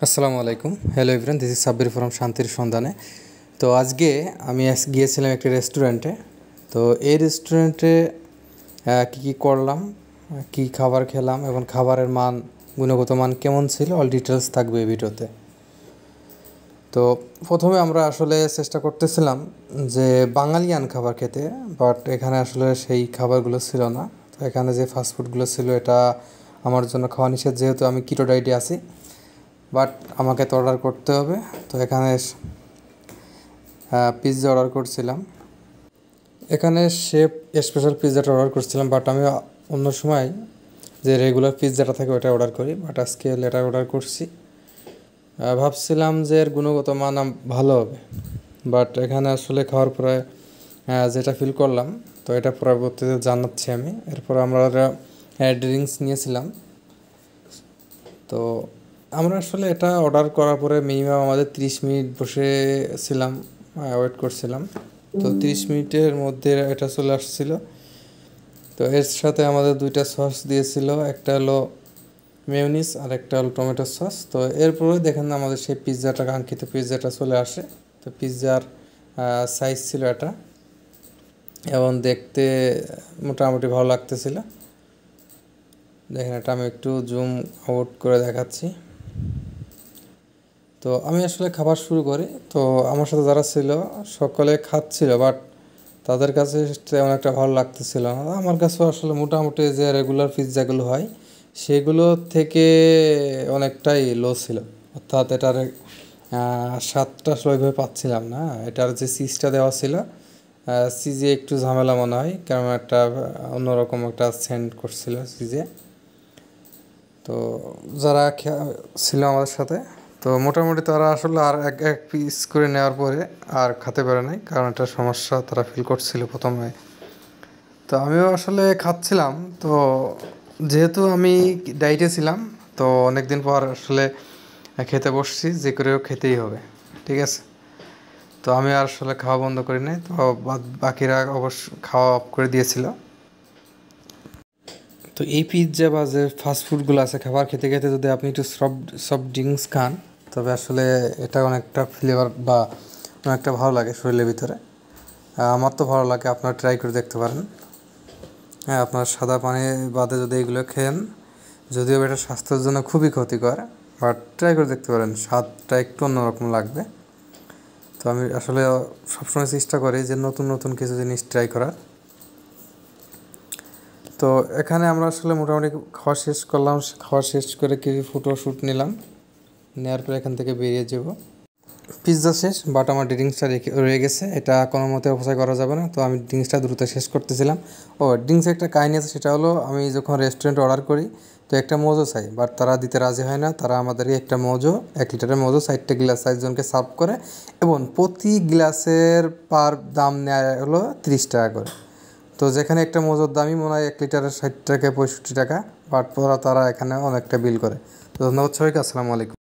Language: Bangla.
আসসালামু আলাইকুম। Hello everyone, this is Sabbir from শান্তির সন্ধানে। তো আজকে আমি গিয়েছিলাম একটি রেস্টুরেন্টে। তো এই রেস্টুরেন্টে কী কী করলাম, কী খাবার খেলাম এবং খাবারের মান, গুণগত মান কেমন ছিল, অল ডিটেলস থাকবে এই ভিডিওতে। তো প্রথমে আমরা আসলে চেষ্টা করতেছিলাম যে বাঙালিয়ান খাবার খেতে, বাট এখানে আসলে সেই খাবারগুলো ছিল না। তো এখানে যে ফাস্টফুডগুলো ছিল এটা আমার জন্য খাওয়া নিষেধ, যেহেতু আমি কিটো ডায়েটে আছি। বাট আমাকে তো অর্ডার করতে হবে। তো এখানে পিৎজা অর্ডার করছিলাম। এখানে শেফ স্পেশাল পিৎজাটা অর্ডার করছিলাম, বাট আমি অন্য সময় যে রেগুলার পিৎজাটা থাকে ওটা অর্ডার করি, বাট আজকে এটা অর্ডার করছি। ভাবছিলাম যে এর গুণগত মান ভালো হবে, বাট এখানে আসলে খাওয়ার পরে যেটা ফিল করলাম, তো এটা পরবর্তীতে জানাচ্ছি আমি। এরপর আমরা ড্রিঙ্কস নিয়েছিলাম। তো আমরা আসলে এটা অর্ডার করার পরে মিনিমাম আমাদের 30 মিনিট বসেছিলাম, ওয়েট করছিলাম। তো 30 মিনিটের মধ্যে এটা চলে আসছিল। তো এর সাথে আমাদের দুইটা সস দিয়েছিল, একটা হলো মেয়োনিজ আর একটা হলো টমেটো সস। তো এরপরে দেখেন আমাদের সেই পিৎজাটা, কাঙ্ক্ষিত পিৎজাটা চলে আসে। তো পিৎজার সাইজ ছিল এটা, এবং দেখতে মোটামুটি ভালো লাগতেছিল। দেখেন এটা আমি একটু জুম আউট করে দেখাচ্ছি। তো আমি আসলে খাবার শুরু করি, তো আমার সাথে যারা ছিল সকলে খাচ্ছিল, বাট তাদের কাছে তেমন একটা ভালো লাগতেছিল না। আমার কাছেও আসলে মোটামুটি যে রেগুলার পিৎজাগুলো হয় সেগুলো থেকে অনেকটাই লো ছিল। অর্থাৎ এটার স্বাদটা আসলে ওইভাবে পাচ্ছিলাম না। এটার যে চিজটা দেওয়া ছিল, চিজে একটু ঝামেলা মনে হয়, কারণ একটা অন্যরকম একটা সেন্ট করছিল চিজে। তো যারা ছিল আমাদের সাথে, তো মোটামুটি তারা আসলে আর এক এক পিস করে নেওয়ার পরে আর খেতে পারে নাই, কারণ একটা সমস্যা তারা ফিল করছিল প্রথমে। তো আমিও আসলে খাচ্ছিলাম। তো যেহেতু আমি ডায়েটে ছিলাম, তো অনেক দিন পর আসলে খেতে বসছি, যে করেও খেতেই হবে, ঠিক আছে। তো আমি আর আসলে খাওয়া বন্ধ করি নাই। তো বাকিরা অবশ্য খাওয়া অফ করে দিয়েছিল। তো এই পিৎজা বা যে ফাস্টফুডগুলো আছে, খাবার খেতে খেতে যদি আপনি একটু সফট ড্রিঙ্কস খান, তবে আসলে এটা অনেকটা ফ্লেভার বা অনেকটা ভালো লাগে শরীরের ভিতরে। আমার তো ভালো লাগে, আপনারা ট্রাই করে দেখতে পারেন। হ্যাঁ, আপনার সাদা পানি বাদে যদি এগুলো খেন, যদিও এটা স্বাস্থ্যের জন্য খুবই ক্ষতিকর, বাট ট্রাই করে দেখতে পারেন, স্বাদটা একটু অন্যরকম লাগবে। তো আমি আসলে সবসময় চেষ্টা করি যে নতুন নতুন কিছু জিনিস ট্রাই করার। তো এখানে আমরা আসলে মোটামুটি খাওয়া শেষ করলাম। খাওয়া শেষ করে কিছু ফটোশ্যুট নিলাম, নেওয়ার পরে এখান থেকে বেরিয়ে যাব। পিৎজা শেষ, বাট আমার ড্রিঙ্কসটা রয়ে গেছে, এটা কোনো মতে অপচয় করা যাবে না। তো আমি ড্রিঙ্কসটা দ্রুত শেষ করতেছিলাম। ড্রিঙ্কসের একটা কাহিনী আছে, সেটা হলো আমি যখন রেস্টুরেন্টে অর্ডার করি, তো একটা মোজো চাই, বাট তারা দিতে রাজি হয় না। তারা আমাদেরকে একটা মোজো, 1 লিটারের মোজো 4টে গ্লাস 4জনকে সার্ভ করে, এবং প্রতি গ্লাসের পার দাম নেয় হলো 30 টাকা করে। তো যেখানে একটা মোজোর দামই মনে হয় 1 লিটারের 60 টাকা 65 টাকা, বাট তারা এখানে অনেকটা বিল করে। তো ধন্যবাদ সবাইকে, আসসালামু আলাইকুম।